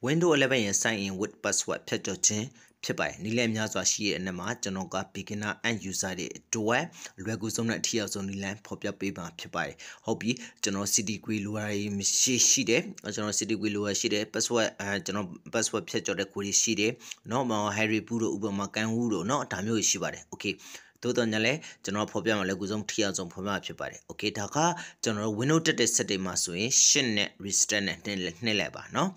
Windows 11 ရဲ့ sign in with password ဖြတ်ကျော်ခြင်းဖြစ်ပါတယ်။နည်းလမ်းများစွာရှိရဲ့အနေမှာကျွန်တော်က beginner and user တွေအတွက်လွယ်ကူဆုံးနဲ့အထီးအောင်ဆုံးနည်းလမ်းဖော်ပြပေးမှာဖြစ်ပါတယ်။ဟုတ်ပြီကျွန်တော် city query လိုရည်ရှိတယ်။ကျွန်တော် city query လိုရရှိတယ် password ကျွန်တော် password ဖြတ်ကျော်တဲ့ query ရှိတယ်။เนาะ Harry ပူတို့ဥပမာကန်ဟူတို့เนาะဒါမျိုးရှိပါတယ်။ Okay တိုးတော့ညလည်းကျွန်တော်ဖော်ပြမှာလည်းကူဆုံးထီအောင်ဆုံးဖော်ပြမှာဖြစ်ပါတယ်။ Okay ဒါကကျွန်တော် Windows တက်တဲ့ set တွေမှာဆိုရင် shift နဲ့ restart နဲ့နှိပ်လိုက်ပါเนาะ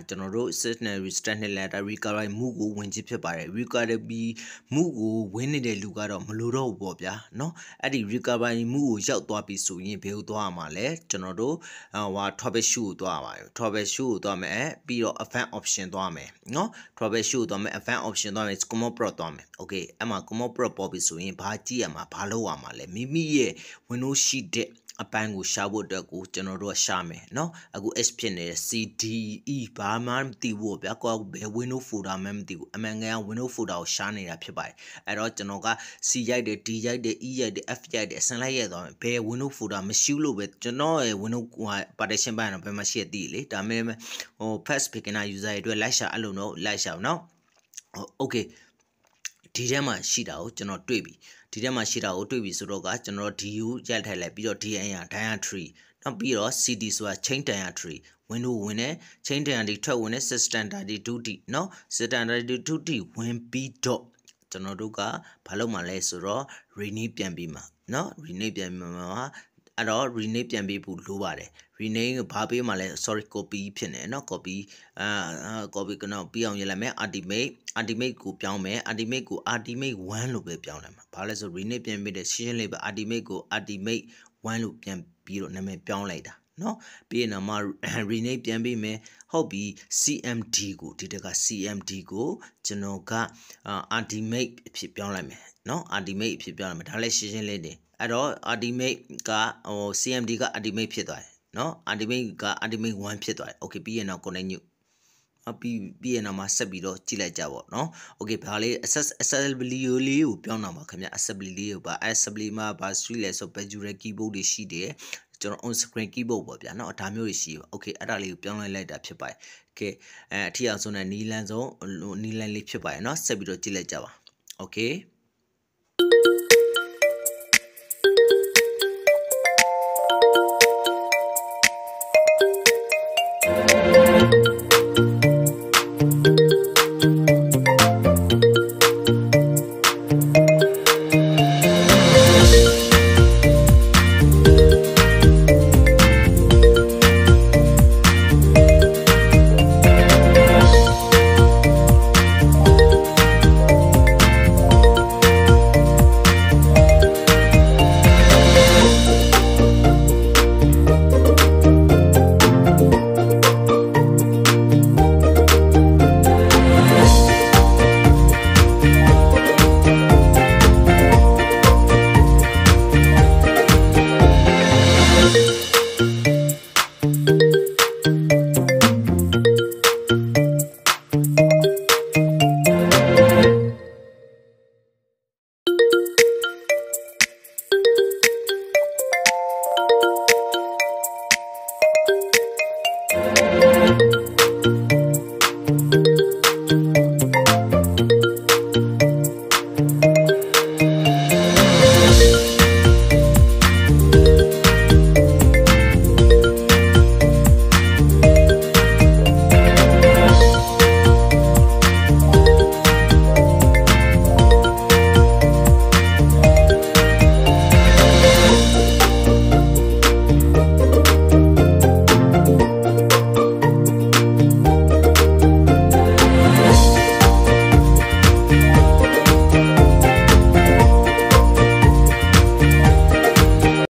ကျွန်တော်တို့ set နဲ့ restart နဲ့လည်း recovery မှုကိုဝင်ကြည့်ဖြစ်ပါတယ် recovery မှုကိုဝင်နေတဲ့လူကတော့မလိုတော့ဘူးပေါ့ဗျာเนาะအဲ့ဒီ recovery မှုကိုရောက်သွားပြီဆိုရင်ဘယ်ကိုသွားမှာလဲကျွန်တော်တို့troubleshoot ကိုသွားပါမယ် troubleshoot ကိုသွားမယ်ပြီးတော့ advanced option သွားမယ်เนาะ troubleshoot ကိုသွားမယ် advanced option သွားမယ် command prompt သွားမယ် okay အဲ့မှာ command prompt ပေါ်ပြီဆိုရင်ဘာကြည့်ရမှာဘာလုပ်ရမှာလဲမိမိရဲ့ Windows ရှိတဲ့အပိုင်းကိုရှာဖို့အတွက်ကိုကျွန်တော်တို့ရှာမယ်เนาะအခု H ဖြစ်နေတယ် CDE ဘာမှမသိဘူးဗျာကိုဘယ် Windows folder မှမသိဘူးအမှန်ကန်က Windows folder ကိုရှာနေတာဖြစ်ပါတယ်အဲ့တော့ကျွန်တော်က C ရိုက်တယ် D ရိုက်တယ် E ရိုက်တယ် F ရိုက်တယ်အစမ်းလိုက်ရိုက်သွားမယ်ဘယ် Windows folder မရှိလို့ပဲကျွန်တော်ရဲ့ Windows partition ပိုင်းတော့ဘယ်မှာရှိသိလေဒါမဲ့first beginner user တွေအတွက်လိုက်ရှာအဲ့လိုတော့လိုက်ရှာအောင်เนาะ okay ဒီထဲမှာရှိတာကိုကျွန်တော်တွေ့ပြီဒီထဲမှာရှိတာကိုတွေ့ပြီဆိုတော့ကကျွန်တော် D ကိုရိုက်ထိုက်လိုက်ပြီးတော့ DN ရ directory နောက်ပြီးတော့ CD ဆိုတာ chain directory window ဝင်တဲ့ chain directory ထွက်ဝင်တဲ့ system directory 2D เนาะ system directory 2D ဝင်ပြီးတော့ကျွန်တော်တို့ကဘာလုပ်မှာလဲဆိုတော့ rename ပြန်ပြီးမှာเนาะ rename ပြန်ပြီးမှာအဲ့တော့ rename ပြန်ပြီးဖို့လိုပါတယ် rename ကိုဘာပေးမှာလဲ sorry copy ဖြစ်နေเนาะ copy copy ကတော့ပြီးအောင်ရေးလိုက်မယ် ultimate ကိုပြောင်းမယ် ultimate ကို ultimate 1လို့ပဲပြောင်းလိုက်မှာဘာလဲဆို rename ပြန်ပြီးတဲ့ရှင်းလေးပဲ ultimate ကို ultimate 1လို့ပြန်ပြီးတော့နာမည်ပြောင်းလိုက်တာเนาะပြီးရင်တော့မှ rename ပြန်ပြီးမယ်ဟုတ်ပြီ CMD ကိုဒီတက CMD ကိုကျွန်တော်က ultimate အဖြစ်ပြောင်းလိုက်မယ်เนาะ ultimate အဖြစ်ပြောင်းလိုက်မယ်ဒါလည်းရှင်းရှင်းလေးနေအဲ့တော့ ultimate ကCMD က ultimate ဖြစ်သွားတယ်เนาะ ultimate က ultimate 1ဖြစ်သွားတယ် okay ပြီးရင်တော့ continue ပြီးရင်တော့မှဆက်ပြီးတော့ကြည့်လိုက်ကြပါเนาะ okay ဘာလေး accessibility လေးကိုပြောင်းတာပါခင်ဗျ accessibility လေးကိုပါ accessibility မှာဘာရှိလဲဆို visual keyboard တွေရှိတယ်ကျွန်တော် on screen keyboard ပေါ့ဗျာเนาะဒါမျိုးတွေရှိပါ okay အဲ့ဒါလေးကိုပြောင်းလိုက်တာဖြစ်ပါတယ် okay အထီအောင်ဆုံးတဲ့နီလန်းဆုံးနီလန်းလေးဖြစ်ပါတယ်เนาะဆက်ပြီးတော့ကြည့်လိုက်ကြပါ okay